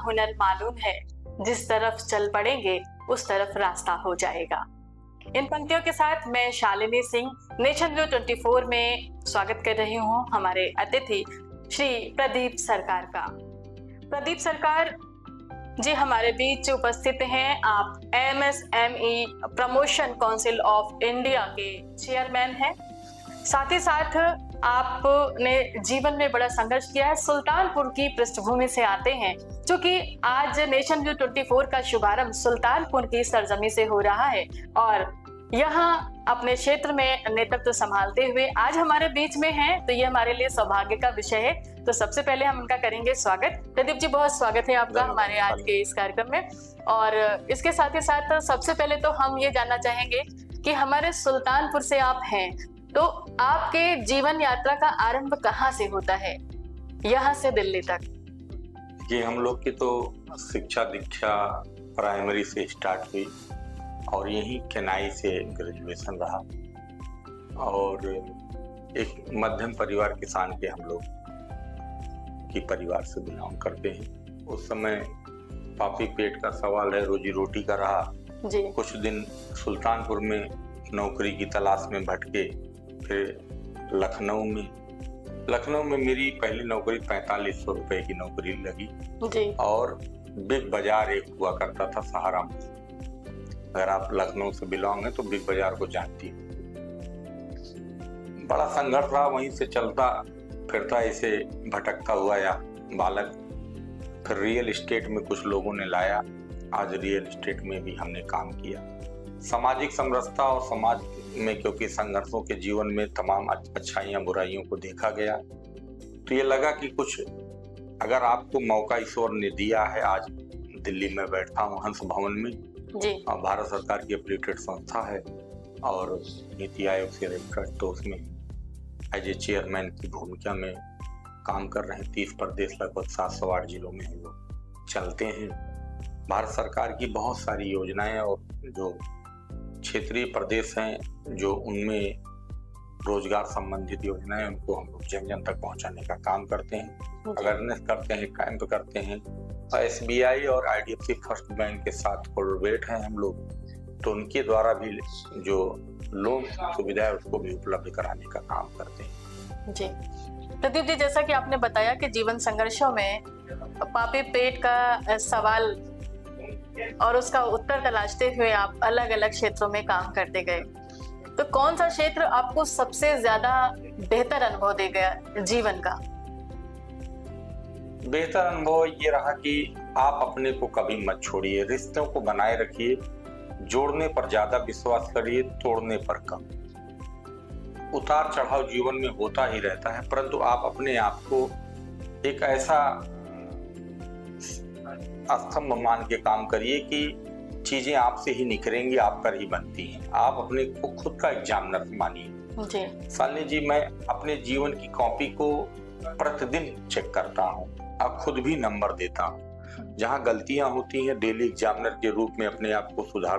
हुनर मालूम है, जिस तरफ चल पड़ेंगे उस तरफ रास्ता हो जाएगा। इन पंक्तियों के साथ मैं शालिनी सिंह नेशन व्यू 24 में स्वागत कर रही हूँ हमारे अतिथि श्री प्रदीप सरकार का। प्रदीप सरकार जी हमारे बीच उपस्थित हैं। आप MSME promotion council of India के चेयरमैन हैं। साथ ही साथ आपने जीवन में बड़ा संघर्ष किया है। सुल्तानपुर की पृष्ठभूमि से आते हैं, क्योंकि आज नेशन व्यू 24 का शुभारंभ सुल्तानपुर की सरजमी से हो रहा है और यहाँ अपने क्षेत्र में नेतृत्व संभालते हुए आज हमारे बीच में हैं, तो ये हमारे लिए सौभाग्य का विषय है। तो सबसे पहले हम उनका करेंगे स्वागत। प्रदीप जी बहुत स्वागत है आपका हमारे आज के इस कार्यक्रम में। और इसके साथ ही साथ सबसे पहले तो हम ये जानना चाहेंगे कि हमारे सुल्तानपुर से आप हैं, तो आपके जीवन यात्रा का आरंभ कहाँ से होता है, यहाँ से दिल्ली तक? ये हम लोग की तो शिक्षा दीक्षा प्राइमरी से स्टार्ट हुई और यही केनाई से ग्रेजुएशन रहा। और एक मध्यम परिवार किसान के हम लोग की परिवार से बिलोंग करते हैं। उस समय पापी पेट का सवाल है, रोजी रोटी का रहा जी। कुछ दिन सुल्तानपुर में नौकरी की तलाश में भटके, फिर लखनऊ में मेरी पहली नौकरी 4500 रुपए की नौकरी लगी जी। और बिग बाजार एक हुआ करता था सहारा में। अगर आप लखनऊ से बिलोंग है तो बिग बाजार को जानती है। बड़ा संघर्ष रहा, वहीं से चलता फिरता इसे भटकता हुआ या बालक फिर रियल एस्टेट में कुछ लोगों ने लाया। आज रियल एस्टेट में भी हमने काम किया। सामाजिक समरसता और समाज में क्योंकि संघर्षों के जीवन में तमाम अच्छाइयाँ बुराइयों को देखा गया, तो ये लगा कि कुछ अगर आपको मौका ईश्वर ने दिया है। आज दिल्ली में बैठा हूँ हंस भवन में जी। भारत सरकार की एफिलिएटेड संस्था है और नीति आयोग से रेफरेंस, तो उसमें एज ए चेयरमैन की भूमिका में काम कर रहे हैं। 30 प्रदेश लगभग 708 जिलों में हम लोग चलते हैं। भारत सरकार की बहुत सारी योजनाएं और जो क्षेत्रीय प्रदेश हैं जो उनमें रोजगार संबंधित योजनाएं उनको हम लोग जन जन तक पहुंचाने का काम करते हैं, अवेयरनेस करते हैं, कैंप करते हैं। SBI और IDFC फर्स्ट बैंक के साथ कोलैबोरेट हैं हम लोग, तो उनके द्वारा भी जो लोन सुविधा है उसको भी उपलब्ध कराने का काम करते हैं जी। प्रदीप जी जैसा कि आपने बताया कि जीवन संघर्षों में पापी पेट का सवाल और उसका उत्तर तलाशते हुए आप अलग अलग क्षेत्रों में काम करते गए, तो कौन सा क्षेत्र आपको सबसे ज्यादा बेहतर अनुभव दे गया जीवन का? बेहतर अनुभव ये रहा कि आप अपने को कभी मत छोड़िए, रिश्तों को बनाए रखिए, जोड़ने पर ज्यादा विश्वास करिए, तोड़ने पर कम। उतार चढ़ाव जीवन में होता ही रहता है, परंतु आप अपने आप को एक ऐसा स्तंभ मान के काम करिए कि चीजें आपसे ही निखरेंगी, आप पर ही बनती हैं। आप अपने को खुद का एग्जामिनर मानिए। शालिनी जी, मैं अपने जीवन की कॉपी को प्रतिदिन चेक करता हूँ, अब खुद भी नंबर देता हूँ। जहाँ गलतियां होती हैं डेली एग्जामिनर के रूप में अपने आप को सुधार,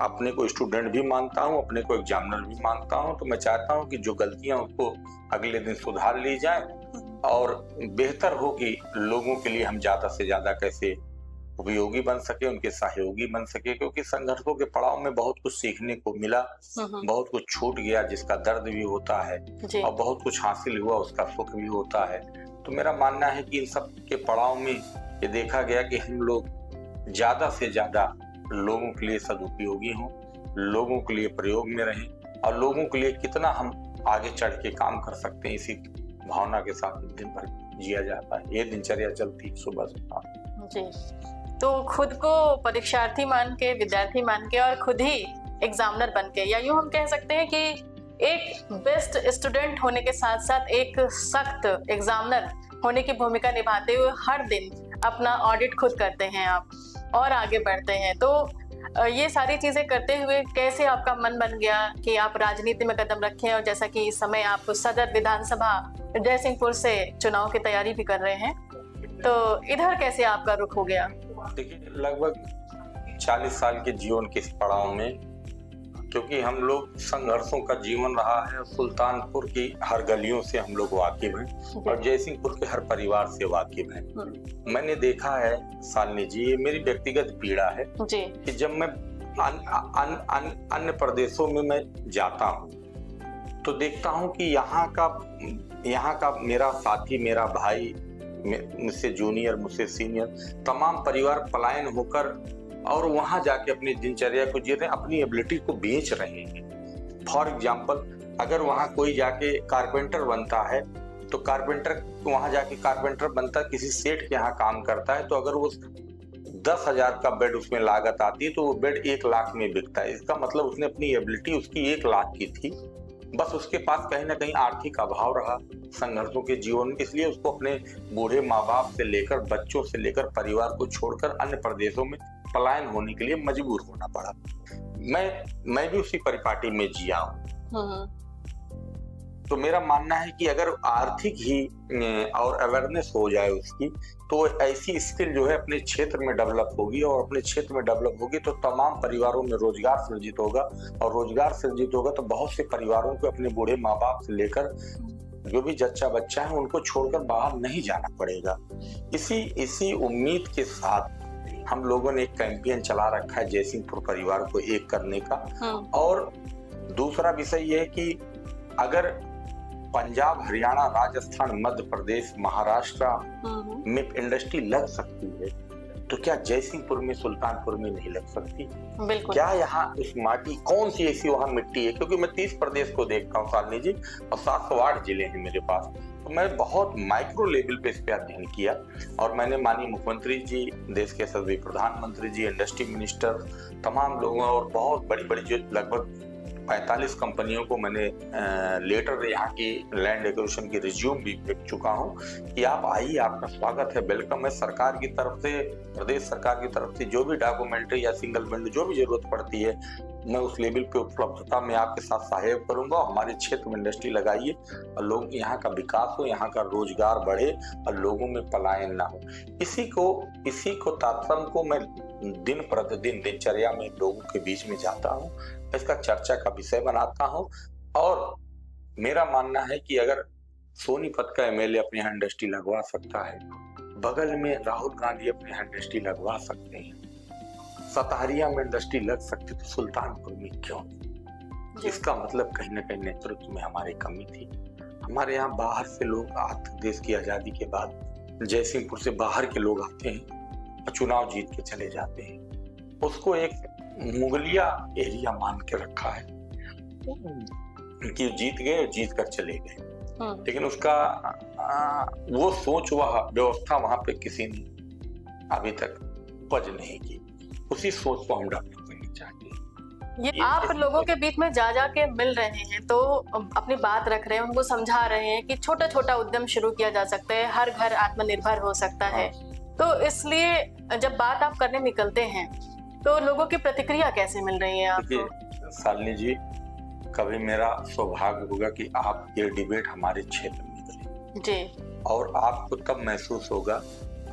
अपने को स्टूडेंट भी मानता हूँ, अपने को एग्जामिनर भी मानता हूँ। तो मैं चाहता हूँ कि जो गलतियां उसको अगले दिन सुधार ली जाए और बेहतर हो कि लोगों के लिए हम ज्यादा से ज्यादा कैसे उपयोगी बन सके, उनके सहयोगी बन सके। क्योंकि संघर्षों के पड़ाव में बहुत कुछ सीखने को मिला, बहुत कुछ छूट गया जिसका दर्द भी होता है और बहुत कुछ हासिल हुआ उसका सुख भी होता है। तो मेरा मानना है कि इन सब के पड़ाव में ये देखा गया कि हम लोग ज्यादा से ज्यादा लोगों के लिए सदुपयोगी हों, लोगों के लिए प्रयोग में रहें और लोगों के लिए कितना हम आगे चढ़ के काम कर सकते हैं, इसी भावना के साथ दिन भर जिया जाता है। ये दिनचर्या चलती सुबह से जी। तो खुद को परीक्षार्थी मान के, विद्यार्थी मान के और खुद ही एग्जामिनर बन के, या यूं हम कह सकते हैं कि एक बेस्ट स्टूडेंट होने के साथ साथ एक सख्त एग्जामिनर होने की भूमिका निभाते हुए हर दिन अपना ऑडिट खुद करते हैं आप और आगे बढ़ते हैं। तो ये सारी चीजें करते हुए कैसे आपका मन बन गया कि आप राजनीति में कदम रखें, और जैसा कि इस समय आप सदर विधानसभा जयसिंहपुर से चुनाव की तैयारी भी कर रहे हैं, तो इधर कैसे आपका रुख हो गया? देखिए, लगभग 40 साल के जीवन के इस पड़ाव में क्योंकि हम लोग संघर्षों का जीवन रहा है। सुल्तानपुर की हर गलियों से हम लोग वाकिफ हैं और जयसिंहपुर के हर परिवार से वाकिफ हैं। मैंने देखा है शालिनी जी, ये मेरी व्यक्तिगत पीड़ा है कि जब मैं अन्य प्रदेशों में मैं जाता हूँ तो देखता हूँ कि यहाँ का मेरा साथी, मेरा भाई, मुझसे जूनियर, मुझसे सीनियर, तमाम परिवार पलायन होकर और वहां जाके अपनी दिनचर्या को जी रहे हैं, अपनी एबिलिटी को बेच रहे हैं। फॉर एग्जाम्पल, अगर वहां कोई जाके कारपेंटर बनता है तो कारपेंटर वहां जाके कारपेंटर बनता, किसी सेठ के यहाँ काम करता है, तो अगर वो 10,000 का बेड उसमें लागत आती है तो वो बेड 1 लाख में बिकता है। इसका मतलब उसने अपनी एबिलिटी उसकी 1 लाख की थी, बस उसके पास कहीं ना कहीं आर्थिक अभाव रहा संघर्षों के जीवन में, इसलिए उसको अपने बूढ़े माँ बाप से लेकर, बच्चों से लेकर, परिवार को छोड़कर अन्य प्रदेशों में पलायन होने के लिए मजबूर होना पड़ा। मैं भी उसी परिपाटी में जिया हूँ। तो मेरा मानना है कि अगर आर्थिक ही और अवेयरनेस हो जाए उसकी, तो ऐसी स्किल जो है अपने क्षेत्र में डेवलप होगी, और अपने क्षेत्र में डेवलप होगी तो तमाम परिवारों में रोजगार सृजित होगा, और रोजगार सृजित होगा तो बहुत से परिवारों को अपने बूढ़े माँ बाप से लेकर जो भी जच्चा बच्चा है उनको छोड़कर बाहर नहीं जाना पड़ेगा। इसी उम्मीद के साथ हम लोगों ने एक कैंपेन चला रखा है जयसिंहपुर परिवार को एक करने का। और दूसरा विषय ये है कि अगर पंजाब, हरियाणा, राजस्थान, मध्य प्रदेश, महाराष्ट्र में इंडस्ट्री लग सकती है तो क्या जयसिंहपुर में, सुल्तानपुर में नहीं लग सकती? बिल्कुल। क्या यहाँ उस माटी, कौन सी ऐसी वहाँ मिट्टी है? क्योंकि मैं 30 प्रदेश को देखता हूँ शालिनी जी, और 708 जिले हैं मेरे पास, तो मैं बहुत माइक्रो लेवल पे इस पे अध्ययन किया। और मैंने माननीय मुख्यमंत्री जी, देश के सभी प्रधानमंत्री जी, इंडस्ट्री मिनिस्टर, तमाम लोगों और बहुत बड़ी बड़ी जो लगभग 45 कंपनियों को मैंने लेटर यहाँ की लैंड एक्विजिशन की रिज्यूम भी भेज चुका हूँ कि आप आइए, आपका स्वागत है, वेलकम है। सरकार की तरफ से, प्रदेश सरकार की तरफ से जो भी डॉक्यूमेंट्री या सिंगल विंडो जो भी जरूरत पड़ती है, मैं उस लेवल पे उपलब्धता में आपके साथ सहयोग करूंगा। हमारे क्षेत्र में इंडस्ट्री लगाइए और लोग, यहाँ का विकास हो, यहाँ का रोजगार बढ़े और लोगों में पलायन ना हो। इसी को तात्पर्य को मैं दिन प्रतिदिन दिनचर्या में लोगों के बीच में जाता हूँ, इसका चर्चा का विषय बनाता हूँ। और मेरा मानना है कि अगर सोनीपत का एमएलए अपने यहाँ इंडस्ट्री लगवा सकता है, बगल में राहुल गांधी अपने यहाँ इंडस्ट्री लगवा सकते हैं, सतारिया में इंडस्ट्री लग सकती, तो सुल्तानपुर में क्यों? इसका मतलब कहीं ना कहीं नेतृत्व में हमारी कमी थी। हमारे यहाँ बाहर से लोग आते, देश की आजादी के बाद जयसिंहपुर से बाहर के लोग आते हैं और चुनाव जीत के चले जाते हैं। उसको एक मुगलिया एरिया मान के रखा है कि जीत गए, जीत कर चले गए, लेकिन उसका वो सोच, वह व्यवस्था वहां पे किसी ने अभी तक उपज नहीं की। उसी सोच को हम डेवलप करनी चाहिए। ये आप लोगों के बीच में जा के मिल रहे हैं, तो अपनी बात रख रहे हैं, उनको समझा रहे हैं कि छोटा छोटा उद्यम शुरू किया जा सकता है, हर घर आत्मनिर्भर हो सकता है। तो इसलिए जब बात आप करने निकलते हैं तो लोगों की प्रतिक्रिया कैसे मिल रही है आपको? शालिनी जी, कभी मेरा सौभाग्य होगा कि आप ये डिबेट हमारे क्षेत्र में करें जी, और आपको तब महसूस होगा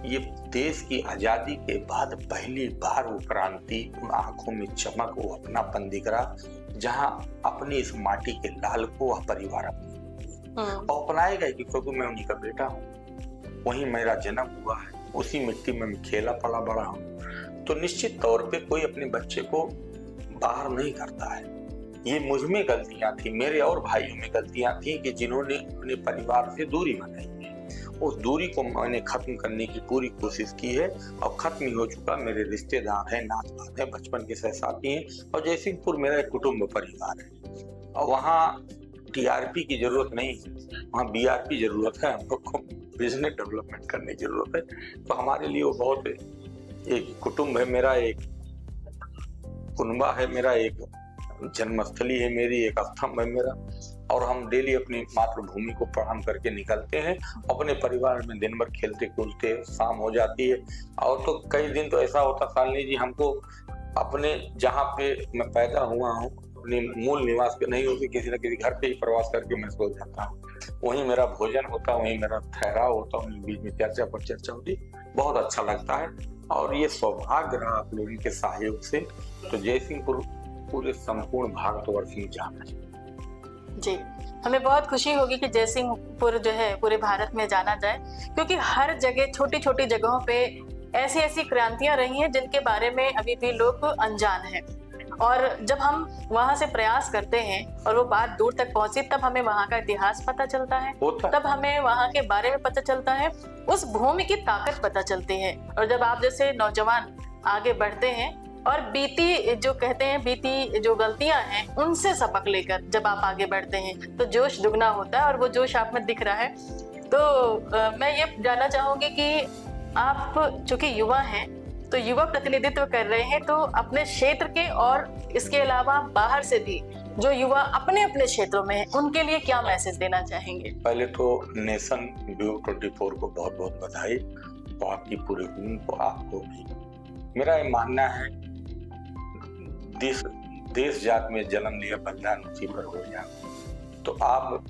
ये देश की आजादी के बाद पहली बार वो क्रांति, उन आंखों में चमक, वो अपनापन दिख रहा, जहां अपनी इस माटी के लाल को वह परिवार अपनाएगा, क्योंकि मैं उन्हीं का बेटा हूँ, वहीं मेरा जन्म हुआ है, उसी मिट्टी में मैं खेला पला बड़ा हूँ। तो निश्चित तौर पे कोई अपने बच्चे को बाहर नहीं करता है। ये मुझ में गलतियां थी, मेरे और भाइयों में गलतियां थी कि जिन्होंने अपने परिवार से दूरी बनाई है। उस दूरी को मैंने खत्म करने की पूरी कोशिश की है और खत्म ही हो चुका। मेरे रिश्तेदार हैं, नात-नात हैं, बचपन के सहसाथी हैं, और जयसिंहपुर मेरा एक कुटुंब परिवार है। और वहाँ टीआरपी की जरूरत नहीं है, वहाँ बीआरपी जरूरत है। हम लोग को बिजनेस डेवलपमेंट करने की जरूरत है। तो हमारे लिए वो बहुत एक कुटुंब है मेरा, एक कुनबा है मेरा, एक जन्मस्थली है मेरी, एक स्तंभ है मेरा। और हम डेली अपनी मातृभूमि को प्रणाम करके निकलते हैं। अपने परिवार में दिन भर खेलते कूदते, शाम हो जाती है। और तो कई दिन तो ऐसा होता शालिनी जी, हमको अपने जहाँ पे मैं पैदा हुआ हूँ, अपने मूल निवास पे नहीं होती, किसी न किसी घर पे ही प्रवास करके मैं सो जाता हूँ। वहीं मेरा भोजन होता, वहीं मेरा ठहराव होता, वहीं बीच में चर्चा पर चर्चा होती, बहुत अच्छा लगता है। और ये सौभाग्य रहा आप लोगों के सहयोग से। तो जयसिंहपुर पूरे संपूर्ण भारतवर्ष में जाना चाहिए। जी, हमें बहुत खुशी होगी कि जयसिंहपुर जो है पूरे भारत में जाना जाए, क्योंकि हर जगह छोटी छोटी जगहों पे ऐसी ऐसी क्रांतियां रही हैं जिनके बारे में अभी भी लोग अनजान हैं। और जब हम वहां से प्रयास करते हैं और वो बात दूर तक पहुंची, तब हमें वहां का इतिहास पता चलता है, तब हमें वहां के बारे में पता चलता है, उस भूमि की ताकत पता चलती है। और जब आप जैसे नौजवान आगे बढ़ते हैं और बीती जो कहते हैं बीती जो गलतियां हैं उनसे सबक लेकर जब आप आगे बढ़ते हैं तो जोश दुगना होता है, और वो जोश आप में दिख रहा है। तो मैं ये जानना चाहूंगी कि आप चूंकि युवा हैं तो युवा प्रतिनिधित्व कर रहे हैं, तो अपने क्षेत्र के और इसके अलावा बाहर से भी जो युवा अपने अपने क्षेत्रों में हैं उनके लिए क्या मैसेज देना चाहेंगे? पहले तो नेशन व्यू 24 को बहुत बहुत बधाई, और आपकी पूरी टीम को, आपको भी। मेरा ये मानना है देश जात में जन्म लिया बलिदान उसी पर हो जाए। तो आप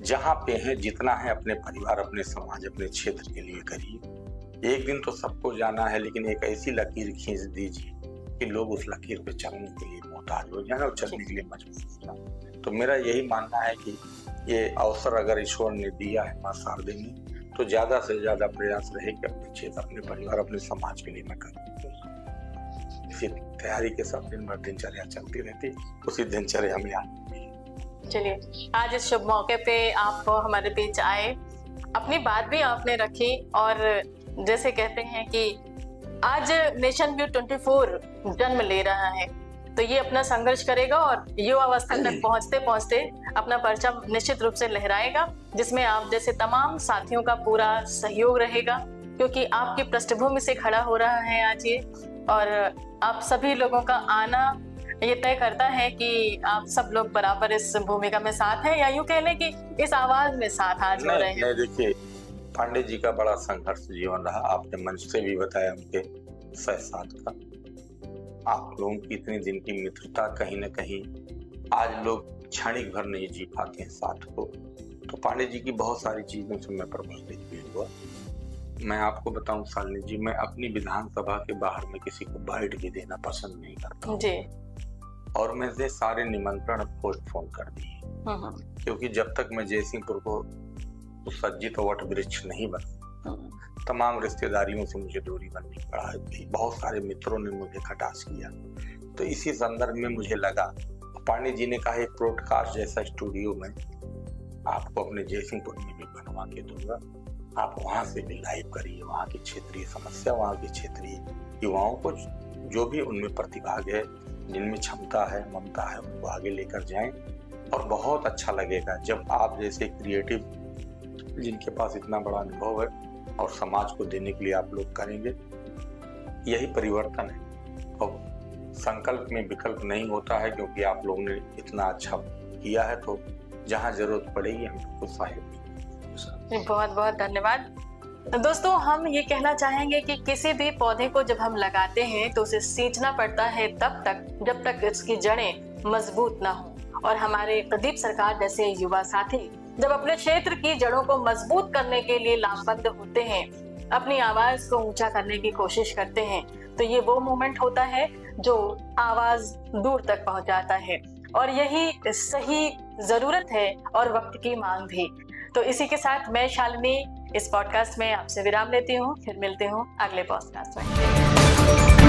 जहाँ पे हैं, जितना है अपने परिवार, अपने समाज, अपने क्षेत्र के लिए करिए। एक दिन तो सबको जाना है, लेकिन एक ऐसी लकीर खींच दीजिए कि लोग उस लकीर पे चलने के लिए मोहताज हो जाए और चलने के लिए मजबूर हो जाए। तो मेरा यही मानना है कि ये अवसर अगर ईश्वर ने दिया है मां शारदे ने, तो ज्यादा से ज्यादा प्रयास रहे कि अपने क्षेत्र, अपने परिवार, अपने समाज के लिए मैं करूँ। इसी तैयारी के साथ दिन भर दिनचर्या चलती रहती, उसी दिनचर्या में आती। चलिए, आज इस शुभ मौके पे आप हमारे बीच आए, अपनी बात भी आपने रखी, और जैसे कहते हैं कि आज नेशन व्यू 24 जन्म ले रहा है, तो ये अपना संघर्ष करेगा और युवावस्था तक पहुंचते पहुंचते अपना परचम निश्चित रूप से लहराएगा, जिसमें आप जैसे तमाम साथियों का पूरा सहयोग रहेगा, क्योंकि आपकी पृष्ठभूमि से खड़ा हो रहा है आज ये। और आप सभी लोगों का आना ये तय करता है कि आप सब लोग बराबर इस भूमिका में साथ हैं, या यूं कह लें कि इस आवाज में साथ आज हो रहे हैं। देखिए, पांडे जी का बड़ा संघर्ष जीवन रहा, आपने मंच से भी बताया उनके साथ का। आप लोगों की इतने दिन की मित्रता कहीं न कहीं आज लोग क्षणिक भर नहीं जी पाते हैं साथ को। तो पांडे जी की बहुत सारी चीजों से मैं प्रभावित भी हुआ। मैं आपको बताऊं शालिनी जी, मैं अपनी विधानसभा के बाहर में किसी को बाइट भी देना पसंद नहीं करता जी। और मैंने सारे निमंत्रण पोस्टपोन कर दिए, क्योंकि जब तक मैं जयसिंहपुर को सुसज्जित वट वृक्ष नहीं बना, तमाम रिश्तेदारियों से मुझे दूरी बननी पड़ा। बहुत सारे मित्रों ने मुझे खटास किया। तो इसी संदर्भ में मुझे लगा, पांडे जी ने कहा एक ब्रॉडकास्ट जैसा स्टूडियो में आपको अपने जयसिंहपुर में भी बनवा के दूंगा, आप वहां से भी लाइव करिए, वहां की क्षेत्रीय समस्या, वहां के क्षेत्रीय युवाओं को जो भी उनमें प्रतिभाग है, जिनमें क्षमता है, ममता है, उनको आगे लेकर जाएं। और बहुत अच्छा लगेगा जब आप जैसे क्रिएटिव, जिनके पास इतना बड़ा अनुभव है और समाज को देने के लिए आप लोग करेंगे। यही परिवर्तन है, और संकल्प में विकल्प नहीं होता है, क्योंकि आप लोगों ने इतना अच्छा किया है, तो जहां जरूरत पड़ेगी हम लोग को सहयोग। बहुत बहुत धन्यवाद। दोस्तों, हम ये कहना चाहेंगे कि किसी भी पौधे को जब हम लगाते हैं तो उसे सींचना पड़ता है तब तक जब तक इसकी जड़ें मजबूत ना हो। और हमारे प्रदीप सरकार जैसे युवा साथी जब अपने क्षेत्र की जड़ों को मजबूत करने के लिए लामबंद होते हैं, अपनी आवाज को ऊंचा करने की कोशिश करते हैं, तो ये वो मोमेंट होता है जो आवाज दूर तक पहुंचाता है। और यही सही जरूरत है और वक्त की मांग भी। तो इसी के साथ मैं शालिनी इस पॉडकास्ट में आपसे विराम लेती हूँ। फिर मिलती हूँ अगले पॉडकास्ट में।